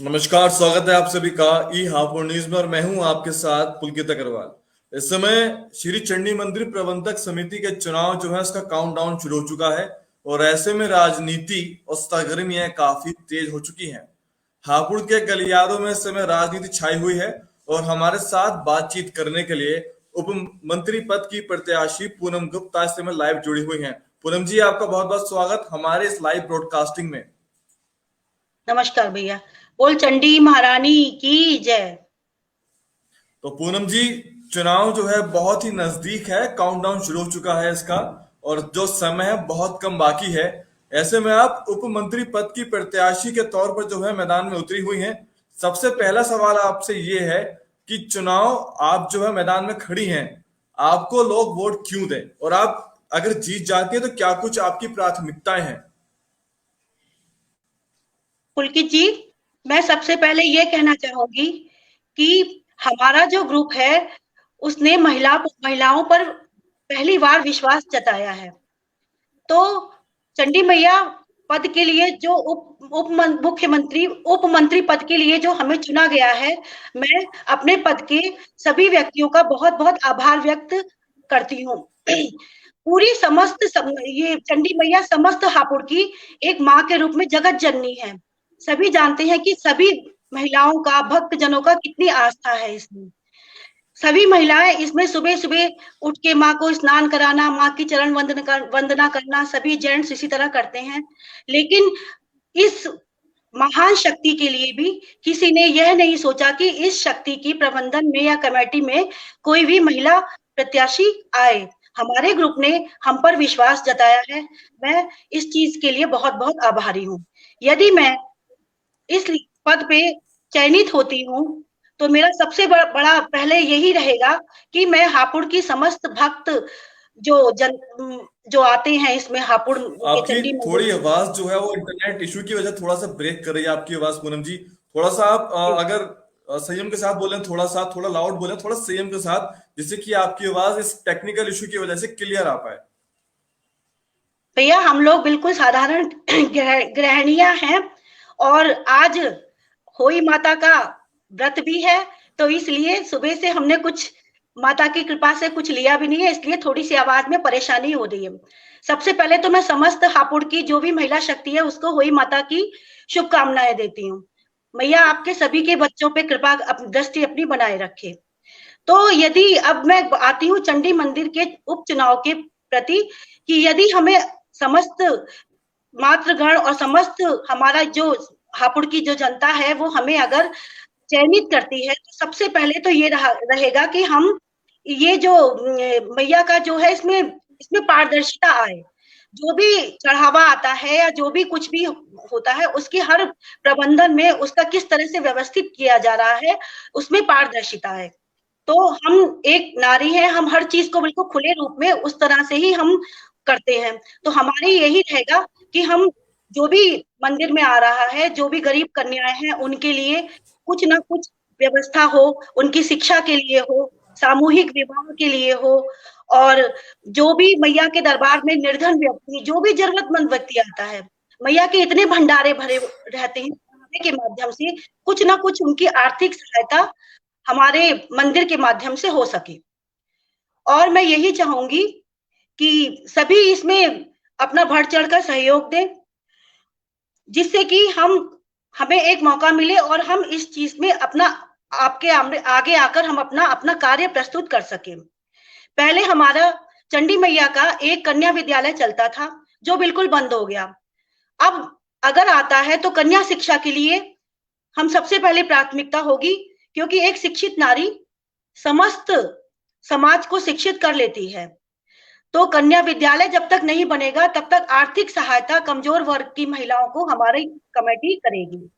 नमस्कार, स्वागत है आप सभी का ई हापुड़ न्यूज में और मैं हूं आपके साथ पुलकित अग्रवाल। इस समय श्री चंडी मंदिर प्रबंधक समिति के चुनाव जो है उसका काउंटडाउन शुरू हो चुका है और ऐसे में राजनीति और सरगर्मियां काफी तेज हो चुकी हैं। हापुड़ के गलियारों में इस समय राजनीति छाई हुई है और हमारे साथ बातचीत करने के लिए उप मंत्री पद की प्रत्याशी पूनम गुप्ता इस समय लाइव जुड़ी हुई हैं। पूनम जी, आपका बहुत बहुत स्वागत हमारे इस लाइव ब्रॉडकास्टिंग में। नमस्कार भैया। बोल चंडी महारानी की जय। तो पूनम जी, चुनाव जो है बहुत ही नजदीक है, काउंटडाउन शुरू हो चुका है इसका और जो समय है बहुत कम बाकी है। ऐसे में आप उप मंत्री पद की प्रत्याशी के तौर पर जो है मैदान में उतरी हुई हैं। सबसे पहला सवाल आपसे ये है कि चुनाव आप जो है मैदान में खड़ी हैं, आपको लोग वोट क्यों दें और आप अगर जीत जाती है तो क्या कुछ आपकी प्राथमिकताएं हैं? पुलकित जी, मैं सबसे पहले ये कहना चाहूंगी कि हमारा जो ग्रुप है उसने महिलाओं पर पहली बार विश्वास जताया है। तो चंडी मैया पद के लिए जो उप मंत्री पद के लिए जो हमें चुना गया है, मैं अपने पद के सभी व्यक्तियों का बहुत बहुत आभार व्यक्त करती हूँ। पूरी ये चंडी मैया समस्त हापुड़ की एक माँ के रूप में जगत जननी है। सभी जानते हैं कि सभी महिलाओं का, भक्त जनों का कितनी आस्था है इसमें। सभी महिलाएं इसमें सुबह सुबह उठ के माँ को स्नान कराना, माँ की चरण वंदना करना, सभी जेंट्स इसी तरह करते हैं। लेकिन इस महान शक्ति के लिए भी किसी ने यह नहीं सोचा कि इस शक्ति की प्रबंधन में या कमेटी में कोई भी महिला प्रत्याशी आए। हमारे ग्रुप ने हम पर विश्वास जताया है। मैं इस चीज के लिए बहुत बहुत आभारी हूँ। यदि मैं इस पद पे चयनित होती हूँ तो मेरा सबसे बड़ा पहले यही रहेगा कि मैं हापुड़ की समस्त भक्त जो आते हैं इसमें हापुड़ के आपकी चंडी मंदिर। थोड़ी आवाज जो है वो इंटरनेट इशू की वजह थोड़ा सा ब्रेक कर रही है आपकी आवाज। पूनम जी, थोड़ा सा आप अगर संयम के साथ बोलें, थोड़ा लाउड बोलें, थोड़ा संयम के साथ, जिससे कि आपकी आवाज इस टेक्निकल इशू की वजह से क्लियर आ पाए। भैया, हम लोग बिल्कुल साधारण गृहिणियां हैं और आज होई माता का व्रत भी है, तो इसलिए सुबह से हमने कुछ माता की कृपा से कुछ लिया भी नहीं है, इसलिए थोड़ी सी आवाज में परेशानी हो रही है। सबसे पहले तो मैं समस्त हापुड़ की जो भी महिला शक्ति है उसको होई माता की शुभकामनाएं देती हूँ। मैया आपके सभी के बच्चों पे कृपा दृष्टि अपनी बनाए रखे। तो यदि अब मैं आती हूँ चंडी मंदिर के उपचुनाव के प्रति, कि यदि हमें समस्त मातृगण और समस्त हमारा जो हापुड़ की जो जनता है वो हमें अगर चयनित करती है तो सबसे पहले तो ये रहेगा कि हम ये जो मैया का जो है इसमें इसमें पारदर्शिता आए। जो भी चढ़ावा आता है या जो भी कुछ भी होता है उसकी हर प्रबंधन में उसका किस तरह से व्यवस्थित किया जा रहा है उसमें पारदर्शिता है। तो हम एक नारी हैं, हम हर चीज को बिल्कुल खुले रूप में उस तरह से ही हम करते हैं। तो हमारी यही रहेगा कि हम जो भी मंदिर में आ रहा है, जो भी गरीब कन्याएं हैं उनके लिए कुछ ना कुछ व्यवस्था हो, उनकी शिक्षा के लिए हो, सामूहिक विवाह के लिए हो, और जो भी मैया के दरबार में निर्धन व्यक्ति, जो भी जरूरतमंद व्यक्ति आता है, मैया के इतने भंडारे भरे रहते हैं के माध्यम से कुछ ना कुछ उनकी आर्थिक सहायता हमारे मंदिर के माध्यम से हो सके। और मैं यही चाहूंगी कि सभी इसमें अपना बढ़ चढ़ कर सहयोग दें, जिससे कि हमें एक मौका मिले और हम इस चीज में अपना आपके आगे आकर हम अपना अपना कार्य प्रस्तुत कर सकें। पहले हमारा चंडी मैया का एक कन्या विद्यालय चलता था जो बिल्कुल बंद हो गया। अब अगर आता है तो कन्या शिक्षा के लिए हम सबसे पहले प्राथमिकता होगी, क्योंकि एक शिक्षित नारी समस्त समाज को शिक्षित कर लेती है। तो कन्या विद्यालय जब तक नहीं बनेगा तब तक आर्थिक सहायता कमजोर वर्ग की महिलाओं को हमारी कमेटी करेगी।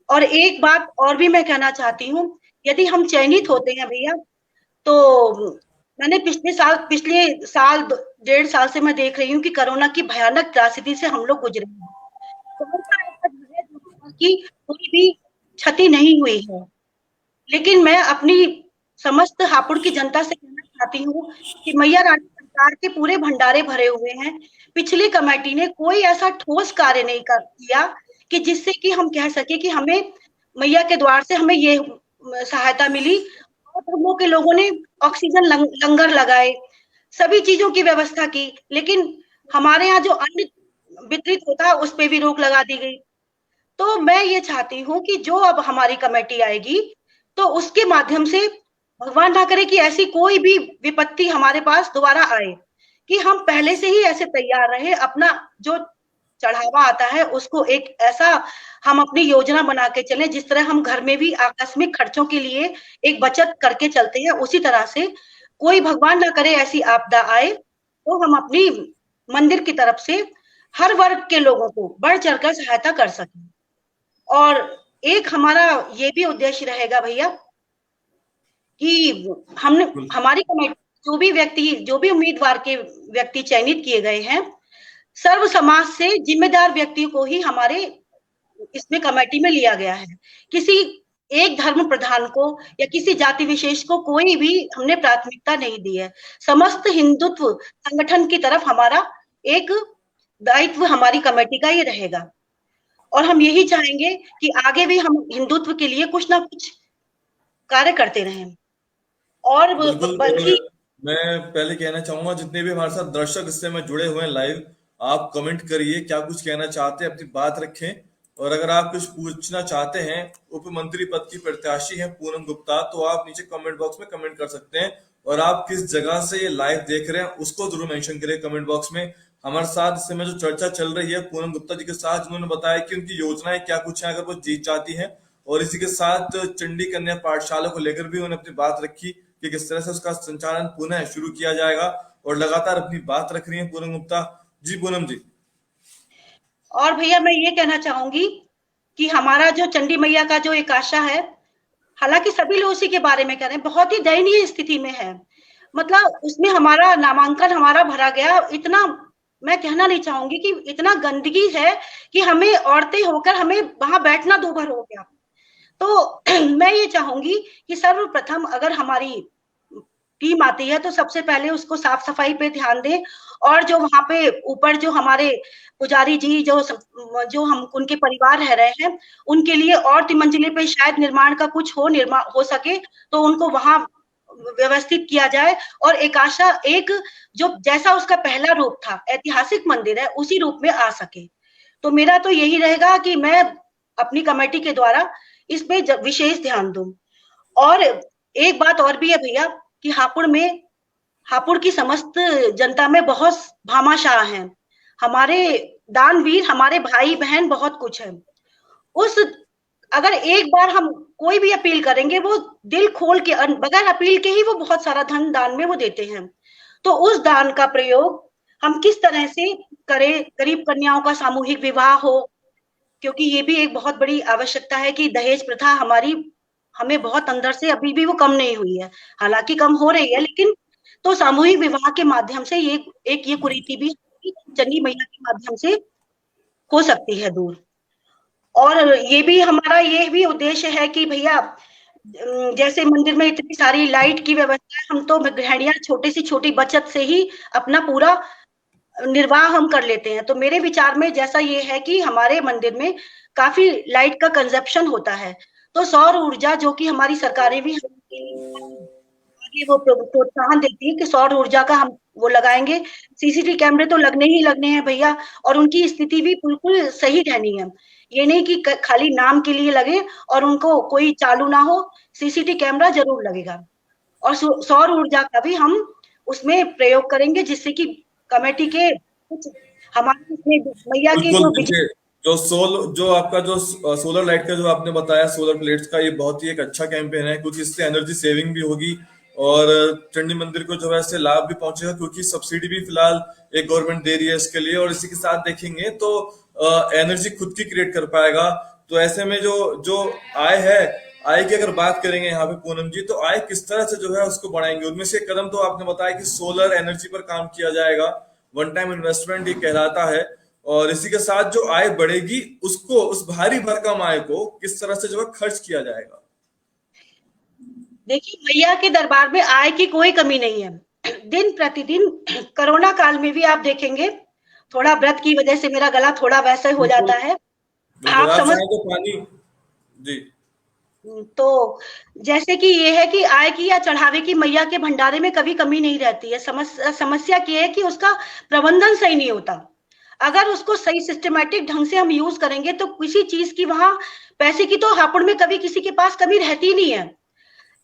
और एक बात और भी मैं कहना चाहती हूँ, यदि हम चयनित होते हैं भैया, तो मैंने पिछले साल 1.5 साल से मैं देख रही हूँ कि कोरोना की भयानक त्रासदी से हम लोग गुजरे हैं। की कोई भी क्षति नहीं हुई है, लेकिन मैं अपनी समस्त हापुड़ की जनता से कहना चाहती हूँ कि मैया रानी सरकार के पूरे भंडारे भरे हुए हैं। पिछली कमेटी ने कोई ऐसा ठोस कार्य नहीं किया कि जिससे कि हम कह सके कि हमें मैया के द्वार से हमें ये सहायता मिली और हम लोग के लोगों ने ऑक्सीजन लंगर लगाए, सभी चीजों की व्यवस्था की, लेकिन हमारे यहाँ जो अन्न वितरित होता है उस पे भी रोक लगा दी गई। तो मैं ये चाहती हूँ कि जो अब हमारी कमेटी आएगी तो उसके माध्यम से भगवान ना करे कि ऐसी कोई भी विपत्ति हमारे पास दोबारा आए, कि हम पहले से ही ऐसे तैयार रहे, अपना जो चढ़ावा आता है उसको एक ऐसा हम अपनी योजना बना के चले, जिस तरह हम घर में भी आकस्मिक खर्चों के लिए एक बचत करके चलते हैं, उसी तरह से कोई भगवान ना करे ऐसी आपदा आए तो हम अपनी मंदिर की तरफ से हर वर्ग के लोगों को बढ़ चढ़कर सहायता कर सकें। और एक हमारा ये भी उद्देश्य रहेगा भैया कि हमने हमारी कमेटी जो भी उम्मीदवार के व्यक्ति चयनित किए गए हैं, सर्व समाज से जिम्मेदार व्यक्तियों को ही हमारे इसमें कमेटी में लिया गया है। किसी एक धर्म प्रधान को या किसी जाति विशेष को कोई भी हमने प्राथमिकता नहीं दी है। समस्त हिंदुत्व संगठन की तरफ हमारा एक दायित्व हमारी कमेटी का ये रहेगा और हम यही चाहेंगे कि आगे भी हम हिंदुत्व के लिए कुछ ना कुछ कार्य करते रहें। और बल्कि मैं पहले कहना चाहूंगा जितने भी हमारे साथ दर्शक इससे में जुड़े हुए हैं लाइव, आप कमेंट करिए क्या कुछ कहना चाहते हैं, अपनी बात रखें। और अगर आप कुछ पूछना चाहते हैं, उप मंत्री पद की प्रत्याशी हैं पूनम गुप्ता, तो आप नीचे कमेंट बॉक्स में कमेंट कर सकते हैं। और आप किस जगह से ये लाइव देख रहे हैं उसको जरूर मेंशन करिए कमेंट बॉक्स में। हमारे साथ इस समय जो चर्चा चल रही है पूनम गुप्ता जी के साथ, जिन्होंने बताया कि उनकी योजनाएं क्या कुछ है अगर वो जीत जाती है। और इसी के साथ चंडी कन्या पाठशाला को लेकर भी उन्होंने अपनी बात रखी कि किस तरह से उसका संचालन पुनः शुरू किया जाएगा, और लगातार अपनी बात रख रही है पूनम गुप्ता जी। पूनम जी। और भैया मैं ये कहना चाहूंगी कि हमारा जो चंडी मैया का जो एक आशा है, हालांकि सभी लोग उसी के बारे में कह रहे हैं, बहुत ही दयनीय स्थिति में है। मतलब उसमें हमारा नामांकन हमारा भरा गया, इतना मैं कहना नहीं चाहूंगी कि इतना गंदगी है कि हमें औरतें होकर हमें वहां बैठना दूभर हो गया। तो मैं ये चाहूंगी कि सर्वप्रथम अगर हमारी टीम आती है तो सबसे पहले उसको साफ सफाई पे ध्यान दें, और जो वहां पे ऊपर जो हमारे पुजारी जी जो हम उनके परिवार रह रहे हैं उनके लिए और तिमंजिले पे शायद निर्माण का कुछ निर्माण हो सके तो उनको वहां व्यवस्थित किया जाए, और एक जो जैसा उसका पहला रूप था ऐतिहासिक मंदिर है उसी रूप में आ सके। तो मेरा तो यही रहेगा कि मैं अपनी कमेटी के द्वारा इस पे विशेष ध्यान दूं। और एक बात और भी है भैया कि हापुड़ की समस्त जनता में बहुत भामाशाह हैं, हमारे दानवीर, हमारे भाई बहन, बहुत कुछ है। अगर एक बार हम कोई भी अपील करेंगे वो दिल खोल के बगैर अपील के ही वो बहुत सारा धन दान में वो देते हैं। तो उस दान का प्रयोग हम किस तरह से करें, गरीब कन्याओं का सामूहिक विवाह हो, क्योंकि ये भी एक बहुत बड़ी आवश्यकता है कि दहेज प्रथा हमें बहुत अंदर से अभी भी वो कम नहीं हुई है, हालांकि कम हो रही है, लेकिन तो सामूहिक विवाह के माध्यम से ये कुरीति भी चंडी मैया के माध्यम से हो सकती है दूर। और ये भी हमारा ये भी उद्देश्य है कि भैया जैसे मंदिर में इतनी सारी लाइट की व्यवस्था है, हम तो गृहिणियां छोटी से छोटी बचत से ही अपना पूरा निर्वाह हम कर लेते हैं। तो मेरे विचार में जैसा ये है कि हमारे मंदिर में काफी लाइट का कंजप्शन होता है, तो सौर ऊर्जा जो कि हमारी सरकारें भी वो प्रोत्साहन देती है कि सौर ऊर्जा का हम वो लगाएंगे। सीसीटीवी कैमरे तो लगने ही लगने हैं भैया, और उनकी स्थिति भी बिल्कुल सही रहनी है, ये नहीं कि खाली नाम के लिए लगे और उनको कोई चालू ना हो, सीसीटीवी कैमरा जरूर लगेगा। और सौर ऊर्जा का भी हम उसमें प्रयोग करेंगे जिससे कि कमेटी के कुछ हमारे मैया के जो आपका जो सोलर लाइट का जो आपने बताया सोलर प्लेट्स का, ये बहुत ही एक अच्छा कैंपेन है क्योंकि इससे एनर्जी सेविंग भी होगी और चंडी मंदिर को जो है इससे लाभ भी पहुंचेगा, क्योंकि सब्सिडी भी फिलहाल एक गवर्नमेंट दे रही है इसके लिए। और इसी के साथ देखेंगे तो एनर्जी खुद की क्रिएट कर पाएगा। तो ऐसे में जो आय की अगर बात करेंगे यहाँ पे पूनम जी, तो आय किस तरह से जो है उसको बढ़ाएंगे? उनमें से एक कदम तो आपने बताया कि सोलर एनर्जी पर काम किया जाएगा, वन टाइम इन्वेस्टमेंट ये कहलाता है। और इसी के साथ जो आय बढ़ेगी उसको, उस भारी भरकम आय को किस तरह से जो है खर्च किया जाएगा? देखिए, मैया के दरबार में आय की कोई कमी नहीं है। दिन प्रतिदिन कोरोना काल में भी आप देखेंगे, थोड़ा व्रत की वजह से मेरा गला थोड़ा वैसा हो जाता है, आप समझ तो पानी जी तो जैसे कि ये है कि आय की या चढ़ावे की मैया के भंडारे में कभी कमी नहीं रहती है। समस्या ये है कि उसका प्रबंधन सही नहीं होता। अगर उसको सही सिस्टमैटिक ढंग से हम यूज करेंगे तो किसी चीज की वहां पैसे की तो हापुड़ में कभी किसी के पास कमी रहती नहीं है।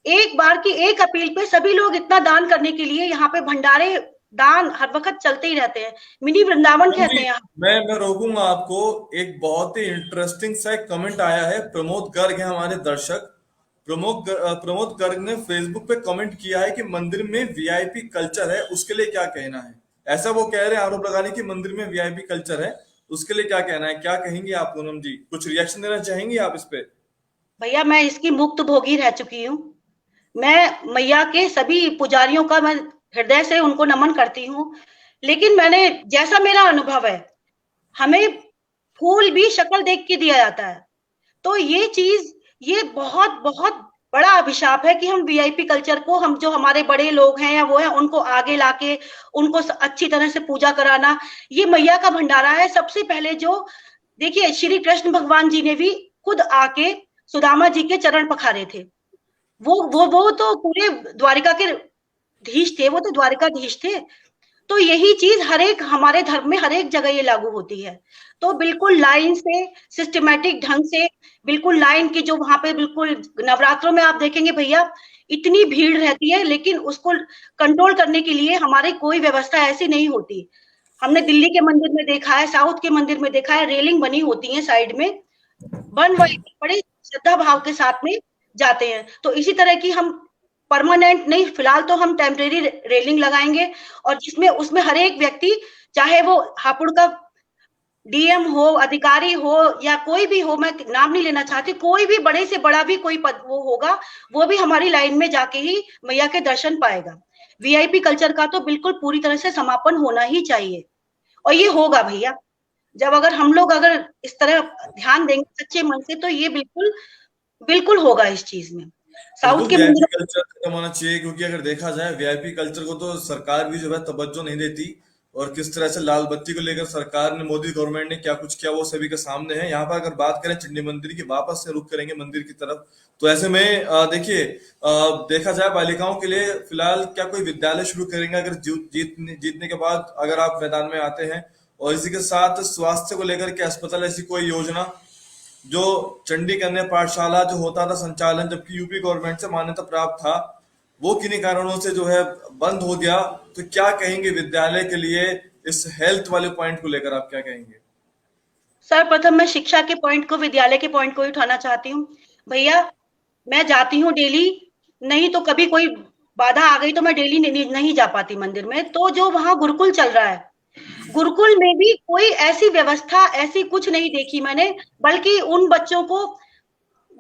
एक बार की एक अपील पे सभी लोग इतना दान करने के लिए यहाँ पे भंडारे दान हर वक्त चलते ही रहते हैं। मिनी वृंदावन पूनम कहते जी, हैं यहाँ। मैं रोकूंगा आपको। एक बहुत ही इंटरेस्टिंग सा एक कमेंट आया है, प्रमोद गर्ग है हमारे दर्शक। प्रमोद गर्ग ने फेसबुक पे कमेंट किया है कि मंदिर में वीआईपी कल्चर है, उसके लिए क्या कहना है। ऐसा वो कह रहे हैं, आरोप लगा रहे हैं कि मंदिर में वीआईपी कल्चर है, उसके लिए क्या कहना है, क्या कहेंगी आप पूनम जी? कुछ रिएक्शन देना चाहेंगी आप इस पे? भैया मैं इसकी मुक्त भोगी रह चुकी हूँ। मैं मैया के सभी पुजारियों का मैं हृदय से उनको नमन करती हूँ। लेकिन मैंने जैसा मेरा अनुभव है, हमें फूल भी शक्ल देख के दिया जाता है। तो ये चीज, ये बहुत बहुत बड़ा अभिशाप है कि हम वीआईपी कल्चर को, हम जो हमारे बड़े लोग हैं या वो है, उनको आगे लाके उनको अच्छी तरह से पूजा कराना। ये मैया का भंडारा है। सबसे पहले जो देखिए, श्री कृष्ण भगवान जी ने भी खुद आके सुदामा जी के चरण पखारे थे। वो तो पूरे द्वारिका के धीश थे, वो तो द्वारिकाधीश थे। तो यही चीज हर एक हमारे धर्म में हर एक जगह ये लागू होती है। तो बिल्कुल लाइन से, सिस्टमेटिक ढंग से, बिल्कुल लाइन की जो वहां पे बिल्कुल नवरात्रों में आप देखेंगे भैया इतनी भीड़ रहती है, लेकिन उसको कंट्रोल करने के लिए हमारी कोई व्यवस्था ऐसी नहीं होती। हमने दिल्ली के मंदिर में देखा है, साउथ के मंदिर में देखा है, रेलिंग बनी होती है साइड में, वन वाइज बड़े श्रद्धा भाव के साथ में जाते हैं। तो इसी तरह की हम परमानेंट नहीं, फिलहाल तो हम टेम्परेरी रेलिंग लगाएंगे, और जिसमें उसमें हर एक व्यक्ति, चाहे वो हापुड़ का डीएम हो, अधिकारी हो या कोई भी हो, मैं नाम नहीं लेना चाहती, कोई भी बड़े से बड़ा भी कोई पद वो होगा, वो भी हमारी लाइन में जाके ही मैया के दर्शन पाएगा। वीआईपी कल्चर का तो बिल्कुल पूरी तरह से समापन होना ही चाहिए, और ये होगा भैया। जब अगर हम लोग अगर इस तरह ध्यान देंगे सच्चे मन से, तो ये बिल्कुल बिल्कुल होगा इस चीज में। बिल्कुल साउथ के वीआईपी मंदिरों कल्चर खत्म होना चाहिए, क्योंकि अगर देखा जाए वीआईपी कल्चर को तो सरकार भी जो है तवज्जो नहीं देती। और किस तरह से लाल बत्ती को लेकर सरकार ने, मोदी गवर्नमेंट ने क्या कुछ किया वो सभी के सामने है। यहाँ पर अगर बात करें चंडी मंदिर की, वापस से रुख करेंगे मंदिर की तरफ, तो ऐसे में देखिए, देखा जाए बालिकाओं के लिए फिलहाल क्या कोई विद्यालय शुरू करेंगे अगर जीतने के बाद अगर आप मैदान में आते हैं? और इसी के साथ स्वास्थ्य को लेकर के अस्पताल, ऐसी कोई योजना? जो चंडी कन्या पाठशाला जो होता था संचालन, जबकि यूपी गवर्नमेंट से मान्यता प्राप्त था, वो किन्हीं कारणों से जो है बंद हो गया। तो क्या कहेंगे विद्यालय के लिए, इस हेल्थ वाले पॉइंट को लेकर आप क्या कहेंगे? सर्वप्रथम मैं शिक्षा के पॉइंट को, विद्यालय के पॉइंट को ही उठाना चाहती हूँ। भैया मैं जाती हूँ डेली, नहीं तो कभी कोई बाधा आ गई तो मैं डेली नहीं जा पाती मंदिर में। तो जो वहां गुरुकुल चल रहा है, गुरुकुल में भी कोई ऐसी व्यवस्था ऐसी कुछ नहीं देखी मैंने, बल्कि उन बच्चों को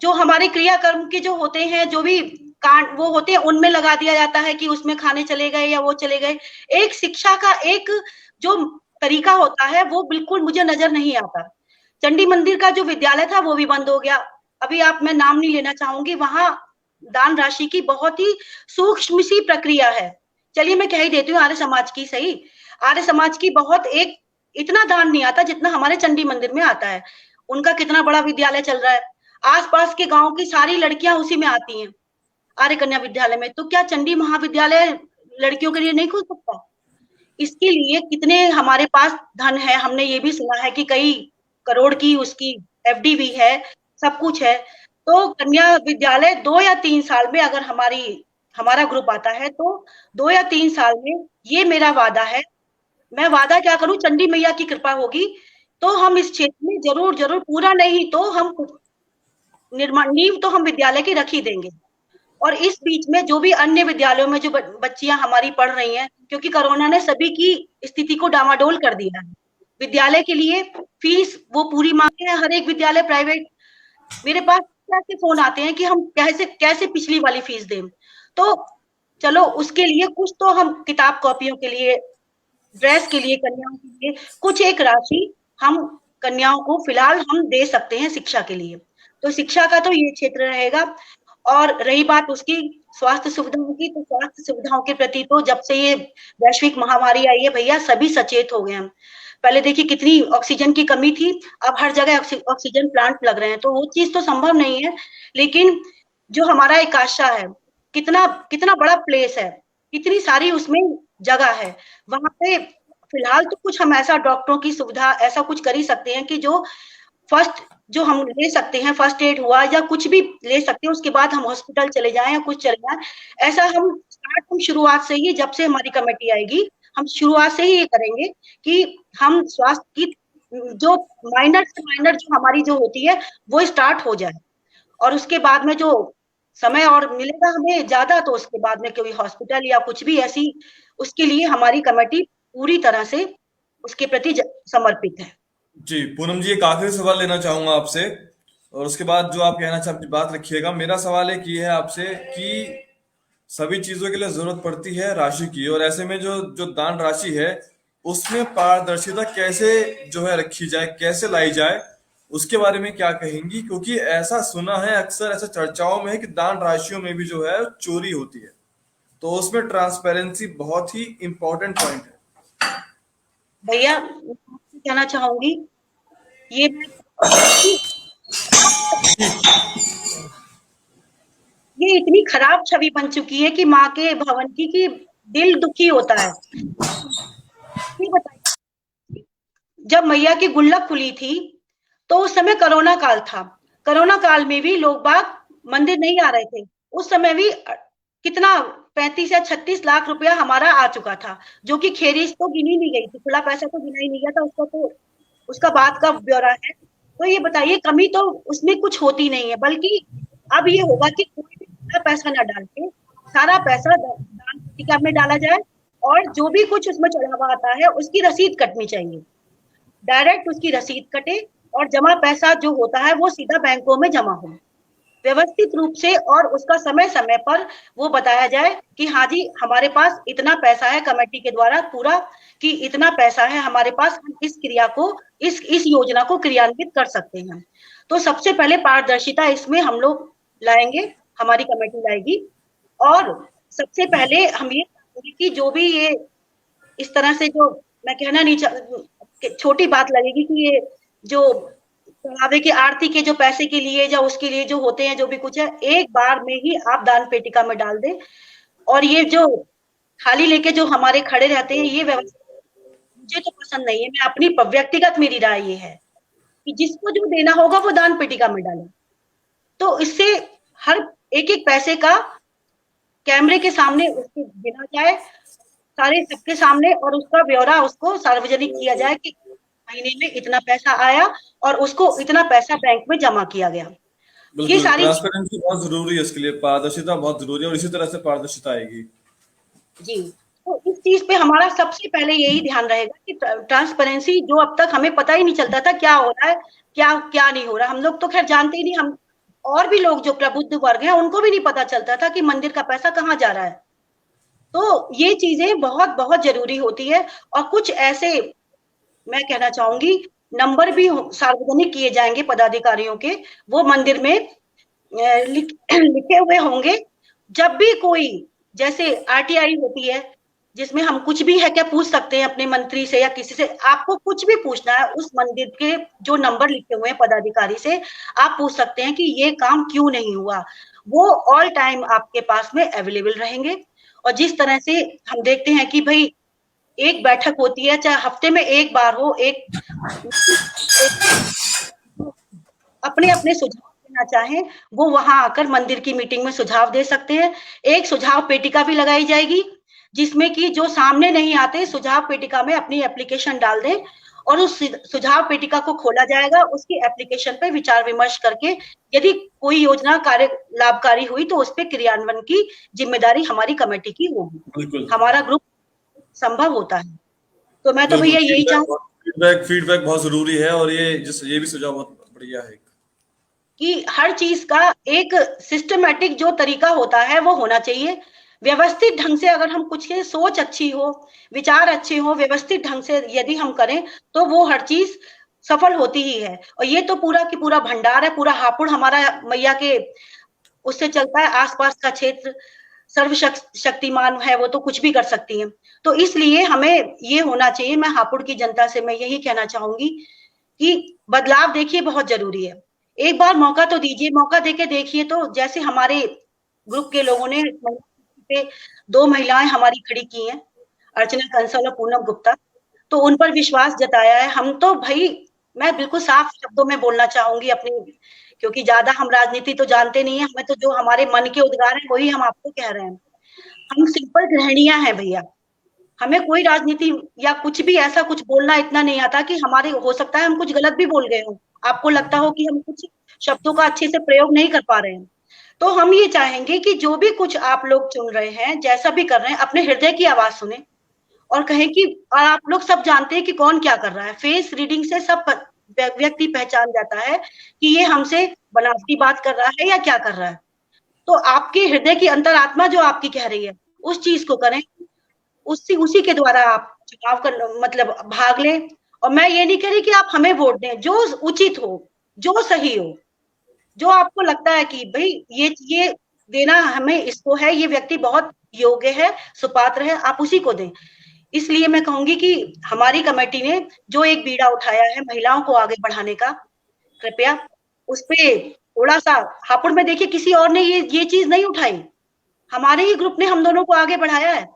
जो हमारे क्रियाकर्म के जो होते हैं, जो भी कांड वो होते हैं, उनमें लगा दिया जाता है कि उसमें खाने चले गए या वो चले गए। एक शिक्षा का एक जो तरीका होता है वो बिल्कुल मुझे नजर नहीं आता। चंडी मंदिर का जो विद्यालय था वो भी बंद हो गया। अभी आप, मैं नाम नहीं लेना चाहूंगी, वहां दान राशि की बहुत ही सूक्ष्म सी प्रक्रिया है। चलिए मैं कह ही देती हूँ, आर्य समाज की सही, आर्य समाज की बहुत एक इतना दान नहीं आता जितना हमारे चंडी मंदिर में आता है। उनका कितना बड़ा विद्यालय चल रहा है, आसपास के गांव की सारी लड़कियां उसी में आती हैं, आर्य कन्या विद्यालय में। तो क्या चंडी महाविद्यालय लड़कियों के लिए नहीं खुल सकता? इसके लिए कितने हमारे पास धन है, हमने ये भी सुना है कि कई करोड़ की उसकी एफडी भी है, सब कुछ है। तो कन्या विद्यालय 2 या 3 साल में अगर हमारा ग्रुप आता है, तो 2 या 3 साल में, ये मेरा वादा है। मैं वादा क्या करूं, चंडी मैया की कृपा होगी तो हम इस क्षेत्र में जरूर जरूर, पूरा नहीं तो हम निर्माण, नींव तो हम विद्यालय की रख ही देंगे। और इस बीच में जो भी अन्य विद्यालयों में जो बच्चियां हमारी पढ़ रही हैं, क्योंकि कोरोना ने सभी की स्थिति को डामाडोल कर दिया है, विद्यालय के लिए फीस वो पूरी मांगे हैं, हर एक विद्यालय प्राइवेट। मेरे पास ऐसे फोन आते हैं कि हम कैसे कैसे पिछली वाली फीस दें। तो चलो उसके लिए कुछ तो हम किताब कॉपियों के लिए, ड्रेस के लिए, कन्याओं के लिए कुछ एक राशि हम कन्याओं को फिलहाल हम दे सकते हैं शिक्षा के लिए। तो शिक्षा का तो ये क्षेत्र रहेगा। और रही बात उसकी स्वास्थ्य सुविधाओं की, तो स्वास्थ्य सुविधाओं के प्रति तो जब से ये वैश्विक महामारी आई है भैया, सभी सचेत हो गए हैं। पहले देखिए कितनी ऑक्सीजन की कमी थी, अब हर जगह ऑक्सीजन प्लांट लग रहे हैं, तो वो चीज तो संभव नहीं है। लेकिन जो हमारा एक आशा है, कितना कितना बड़ा प्लेस है, कितनी सारी उसमें जगह है, वहां पे फिलहाल तो कुछ हम ऐसा डॉक्टरों की सुविधा ऐसा कुछ कर ही सकते हैं कि जो फर्स्ट जो हम ले सकते हैं, फर्स्ट एड हुआ या कुछ भी ले सकते हैं, उसके बाद हम हॉस्पिटल चले जाएं या कुछ चले जाएं, ऐसा हम शुरुआत से ही, जब से हमारी कमेटी आएगी, हम शुरुआत से ही ये करेंगे कि हम स्वास्थ्य की जो माइनर से माइनर जो हमारी जो होती है वो स्टार्ट हो जाए, और उसके बाद में जो समय और मिलेगा हमें ज्यादा, तो उसके बाद में कोई हॉस्पिटल या कुछ भी ऐसी, उसके लिए हमारी कमेटी पूरी तरह से उसके प्रति समर्पित है। जी पूनम जी, एक आखिरी सवाल लेना चाहूंगा आपसे, और उसके बाद जो आप कहना चाहते बात रखिएगा। मेरा सवाल एक ये है आपसे कि सभी चीजों के लिए जरूरत पड़ती है राशि की, और ऐसे में जो जो दान राशि है उसमें पारदर्शिता कैसे जो है रखी जाए, कैसे लाई जाए, उसके बारे में क्या कहेंगी? क्योंकि ऐसा सुना है, अक्सर ऐसा चर्चाओं में है कि दान राशियों में भी जो है चोरी होती है, तो उसमें ट्रांसपेरेंसी बहुत ही इंपॉर्टेंट पॉइंट है। भैया कहना चाहूंगी, ये ये इतनी खराब छवि बन चुकी है कि माँ के भवन की कि दिल दुखी होता है। जब मैया की गुल्लक खुली थी तो उस समय कोरोना काल था, कोरोना काल में भी लोग बाग मंदिर नहीं आ रहे थे, उस समय भी कितना 35 या 36 लाख रुपया हमारा आ चुका था, जो कि खेरीज तो गिनी नहीं गई थी, खुला पैसा तो गिना ही नहीं गया था, उसका तो उसका बाद का ब्यौरा है। तो ये बताइए, कमी तो उसमें कुछ होती नहीं है, बल्कि अब ये होगा कि कोई भी खुला पैसा ना डाल के सारा पैसा दान पेटिका में डाला जाए, और जो भी कुछ उसमें चढ़ावा आता है उसकी रसीद कटनी चाहिए, डायरेक्ट उसकी रसीद कटे, और जमा पैसा जो होता है वो सीधा बैंकों में जमा हो व्यवस्थित रूप से, और उसका समय समय पर वो बताया जाए कि हाँ जी हमारे पास इतना पैसा है कमेटी के द्वारा पूरा, कि इतना पैसा है हमारे पास, हम इस क्रिया को इस योजना को क्रियान्वित कर सकते हैं। तो सबसे पहले पारदर्शिता इसमें हम लोग लाएंगे, हमारी कमेटी लाएगी, और सबसे पहले हम ये कि जो भी ये इस तरह से, जो मैं कहना नहीं छोटी बात लगेगी कि ये जो चढ़ावे की आरती के जो पैसे के लिए या उसके लिए जो होते हैं, जो भी कुछ है, एक बार में ही आप दान पेटिका में डाल दें, और ये जो थाली लेके जो हमारे खड़े रहते हैं, ये व्यवस्था मुझे तो पसंद नहीं है। मैं अपनी व्यक्तिगत मेरी राय ये है कि जिसको जो देना होगा वो दान पेटिका में डाले, तो इससे हर एक एक पैसे का कैमरे के सामने उसको गिना जाए, सारे सबके सामने, और उसका ब्यौरा उसको सार्वजनिक किया जाए कि महीने में इतना पैसा आया और उसको इतना पैसा बैंक में जमा किया गया। ये बिल्कुल, सारी ट्रांसपेरेंसी बहुत जरूरी है, इसके लिए पारदर्शिता बहुत जरूरी है, और इसी तरह से पारदर्शिता आएगी। जी, तो इस चीज पे हमारा सबसे पहले यही ध्यान रहेगा कि ट्रांसपेरेंसी, जो अब तक हमें पता ही नहीं चलता था क्या हो रहा है, क्या क्या नहीं हो रहा, हम लोग तो खैर जानते ही नहीं, हम और भी लोग जो प्रबुद्ध वर्ग हैं उनको भी नहीं पता चलता था कि मंदिर का पैसा कहाँ जा रहा है। तो ये चीजें बहुत बहुत जरूरी होती है, और कुछ ऐसे मैं कहना चाहूंगी नंबर भी सार्वजनिक किए जाएंगे पदाधिकारियों के, वो मंदिर में लिखे हुए होंगे। जब भी कोई जैसे आरटीआई होती है जिसमें हम कुछ भी है क्या पूछ सकते हैं अपने मंत्री से या किसी से, आपको कुछ भी पूछना है उस मंदिर के जो नंबर लिखे हुए हैं पदाधिकारी से आप पूछ सकते हैं कि ये काम क्यों नहीं हुआ, वो ऑल टाइम आपके पास में अवेलेबल रहेंगे। और जिस तरह से हम देखते हैं कि भाई एक बैठक होती है, चाहे हफ्ते में एक बार हो, एक अपने अपने सुझाव देना चाहें वो वहां आकर मंदिर की मीटिंग में सुझाव दे सकते हैं। एक सुझाव पेटिका भी लगाई जाएगी जिसमें कि जो सामने नहीं आते सुझाव पेटिका में अपनी एप्लीकेशन डाल दें, और उस सुझाव पेटिका को खोला जाएगा, उसकी एप्लीकेशन पे विचार विमर्श करके यदि कोई योजना कार्य लाभकारी हुई तो उस पर क्रियान्वयन की जिम्मेदारी हमारी कमेटी की होगी। हमारा ग्रुप संभव होता है। तो मैं तो भैया यही चाहूंगा, फीडबैक बहुत जरूरी है, और ये भी सुझाव बहुत बढ़िया है कि हर चीज का एक सिस्टमैटिक जो तरीका होता है वो होना चाहिए, व्यवस्थित ढंग से। अगर हम कुछ के सोच अच्छी हो, विचार अच्छे हो, व्यवस्थित ढंग से यदि हम करें तो वो हर चीज सफल होती ही है। और ये तो पूरा की पूरा भंडार है, पूरा हापुड़ हमारा मैया के उससे चलता है, आसपास का क्षेत्र सर्वशक्तिमान है, वो तो कुछ भी कर सकती है। तो इसलिए हमें ये होना चाहिए, मैं हापुड़ की जनता से मैं यही कहना चाहूंगी कि बदलाव देखिए बहुत जरूरी है। एक बार मौका तो दीजिए, मौका देके देखिए। तो जैसे हमारे ग्रुप के लोगों ने पे 2 महिलाएं हमारी खड़ी की हैं, अर्चना कंसल और पूनम गुप्ता, तो उन पर विश्वास जताया है। हम तो भाई, मैं बिल्कुल साफ शब्दों में बोलना चाहूंगी अपनी, क्योंकि ज्यादा हम राजनीति तो जानते नहीं है, हमें तो जो हमारे मन के उद्गार हैं वही हम आपको कह रहे हैं। हम सिंपल गृहिणियां हैं भैया, हमें कोई राजनीति या कुछ भी ऐसा कुछ बोलना इतना नहीं आता कि हमारे, हो सकता है हम कुछ गलत भी बोल गए हो, आपको लगता हो कि हम कुछ शब्दों का अच्छे से प्रयोग नहीं कर पा रहे हैं। तो हम ये चाहेंगे कि जो भी कुछ आप लोग चुन रहे हैं, जैसा भी कर रहे हैं, अपने हृदय की आवाज सुने और कहें कि, और आप लोग सब जानते हैं कि कौन क्या कर रहा है। फेस रीडिंग से सब व्यक्ति पहचान जाता है कि ये हमसे बनावटी बात कर रहा है या क्या कर रहा है। तो आपके हृदय की अंतरात्मा जो आपकी कह रही है, उस चीज को करें, उसी के द्वारा आप चुनाव कर, मतलब भाग लें। और मैं ये नहीं कह रही कि आप हमें वोट दें, जो उचित हो, जो सही हो, जो आपको लगता है कि भाई ये देना हमें इसको है, ये व्यक्ति बहुत योग्य है, सुपात्र है, आप उसी को दें। इसलिए मैं कहूंगी कि हमारी कमेटी ने जो एक बीड़ा उठाया है महिलाओं को आगे बढ़ाने का, कृपया उस पे थोड़ा सा, हापुड़ में देखिए किसी और ने ये चीज नहीं उठाई, हमारे ही ग्रुप ने हम दोनों को आगे बढ़ाया है।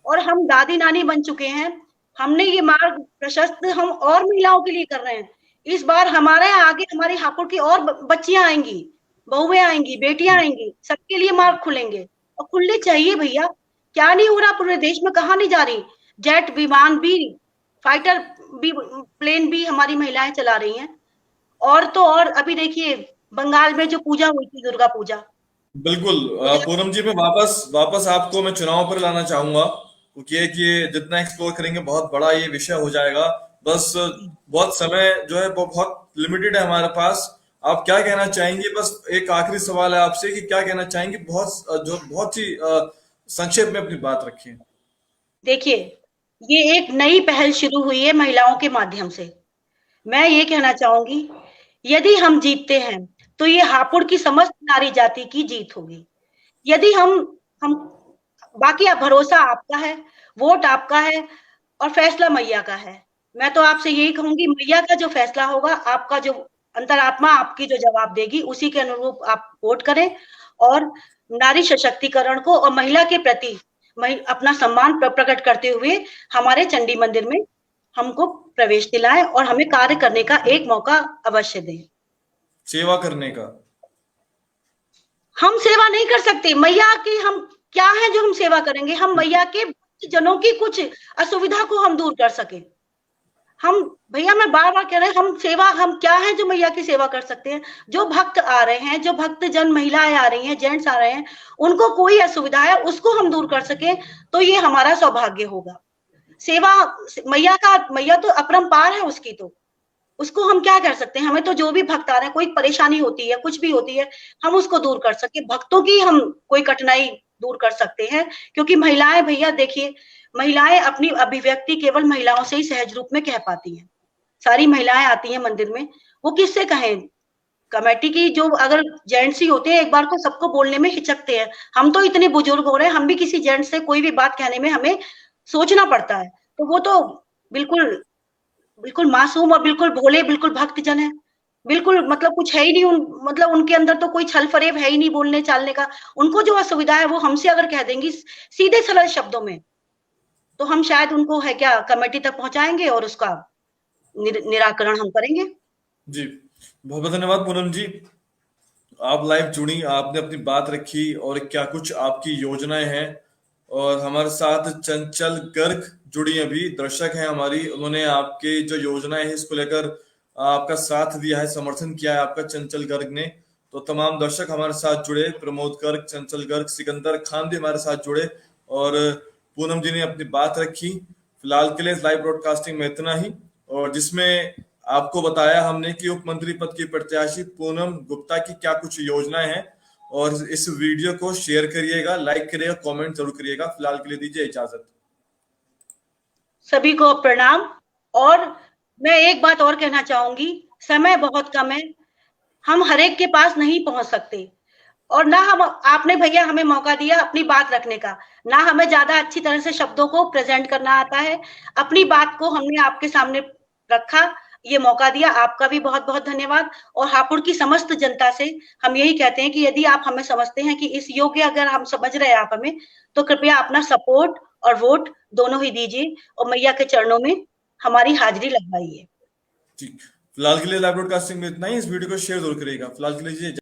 और हम दादी नानी बन चुके हैं, हमने ये मार्ग प्रशस्त हम और महिलाओं के लिए कर रहे हैं। इस बार हमारे आगे हमारी हापुड़ की और बच्चियां आएंगी, बहुएं आएंगी, बेटियां आएंगी, सबके लिए मार्ग खुलेंगे और खुलने चाहिए भैया। क्या नहीं हो रहा पूरे देश में, कहाँ नहीं जा रही, जेट विमान भी, फाइटर भी, प्लेन भी हमारी महिलाएं चला रही हैं। और तो और अभी देखिए बंगाल में जो पूजा हुई थी, दुर्गा पूजा। बिल्कुल। पूनम जी, मैं वापस आपको मैं चुनाव पर लाना चाहूंगा, क्योंकि ये जितना एक्सप्लोर करेंगे बहुत बड़ा ये विषय हो जाएगा। बस बहुत समय जो है वो बहुत लिमिटेड है हमारे पास। आप क्या कहना चाहेंगे? बस एक आखिरी सवाल है आपसे कि क्या कहना चाहेंगे, बहुत ही संक्षेप में अपनी बात रखिए। देखिए, ये एक नई पहल शुरू हुई है महिलाओं के माध्यम से। मैं ये कहना चाहूंगी, यदि हम जीतते हैं तो ये हापुड़ की समस्त नारी जाति की जीत होगी। यदि हम बाकी भरोसा आपका है, वोट आपका है और फैसला मैया का है। मैं तो आपसे यही कहूंगी, मैया का जो फैसला होगा, आपका जो अंतरात्मा आपकी जो जवाब देगी, उसी के अनुरूप आप वोट करें और नारी सशक्तिकरण को और महिला के प्रति अपना सम्मान प्रकट करते हुए हमारे चंडी मंदिर में हमको प्रवेश दिलाएं और हमें कार्य करने का एक मौका अवश्य दें। सेवा करने का। हम सेवा नहीं कर सकते मैया की, हम क्या है जो हम सेवा करेंगे? हम मैया के जनों की कुछ असुविधा को हम दूर कर सके। हम भैया, मैं बार बार कह रहे हैं, हम क्या है जो मैया की सेवा कर सकते हैं? जो भक्त आ रहे हैं, जो भक्त जन, महिलाएं आ रही हैं, जेंट्स आ रहे हैं, उनको कोई असुविधा है उसको हम दूर कर सके, तो ये हमारा सौभाग्य होगा। सेवा मैया तो अपरंपार है, उसकी तो, उसको हम क्या कर सकते हैं? हमें तो जो भी भक्त आ रहे हैं, कोई परेशानी होती है, कुछ भी होती है, हम उसको दूर कर सके, भक्तों की हम कोई कठिनाई दूर कर सकते हैं। क्योंकि महिलाएं भैया देखिए, महिलाएं अपनी अभिव्यक्ति केवल महिलाओं से ही सहज रूप में कह पाती हैं। सारी महिलाएं आती हैं मंदिर में, वो किससे कहें? कमेटी की जो अगर जेंट्स ही होते हैं, एक बार को सबको बोलने में हिचकते हैं। हम तो इतने बुजुर्ग हो रहे हैं, हम भी किसी जेंट्स से कोई भी बात कहने में हमें सोचना पड़ता है। तो वो तो बिल्कुल बिल्कुल मासूम और बिल्कुल भोले, बिल्कुल भक्त जन है, बिल्कुल मतलब कुछ है ही नहीं, मतलब उनके अंदर तो कोई छल फरेब है ही नहीं बोलने चालने का। उनको जो असुविधा है वो हमसे अगर कह देंगी सीधे सरल शब्दों में, तो हम शायद उनको है क्या कमेटी तक पहुंचाएंगे और उसका निराकरण हम करेंगे। जी, बहुत बहुत धन्यवाद पूनम जी। आप लाइव जुड़ी, आपने अपनी बात रखी और क्या कुछ आपकी योजनाएं हैं। और हमारे साथ चंचल गर्ग जुड़ी, अभी दर्शक हैं हमारी, उन्होंने आपके जो योजनाएं हैं इसको लेकर आपका साथ दिया है, समर्थन किया है आपका चंचल गर्ग ने। तो तमाम दर्शक हमारे साथ जुड़े, प्रमोद गर्ग, चंचल गर्ग, सिकंदर खान भी हमारे साथ जुड़े और पूनम जी ने अपनी बात रखी। फिलहाल के लिए लाइव ब्रॉडकास्टिंग में इतना ही, और जिसमें आपको बताया हमने कि उप मंत्री पद की प्रत्याशी पूनम गुप्ता की क्या कुछ योजनाएं हैं। और इस वीडियो को शेयर करिएगा, लाइक करिएगा, कमेंट जरूर करिएगा। फिलहाल के लिए दीजिए इजाजत। सभी को प्रणाम। और मैं एक बात और कहना चाहूंगी, समय बहुत कम है, हम हर एक के पास नहीं पहुंच सकते। और ना हम आपने भैया हमें मौका दिया अपनी बात रखने का, ना हमें ज्यादा अच्छी तरह से शब्दों को प्रेजेंट करना आता है, अपनी बात को हमने आपके सामने रखा, ये मौका दिया, आपका भी बहुत बहुत धन्यवाद। और हापुड़ की समस्त जनता से हम यही कहते हैं कि यदि आप हमें समझते हैं कि इस योग्य अगर हम समझ रहे हैं आप हमें, तो कृपया अपना सपोर्ट और वोट दोनों ही दीजिए और मैया के चरणों में हमारी हाजिरी लगवाइए। ठीक, फिलहाल के लिए लाइव ब्रॉडकास्टिंग में इतना ही। इस वीडियो को शेयर जरूर करिएगा। फिलहाल के लिए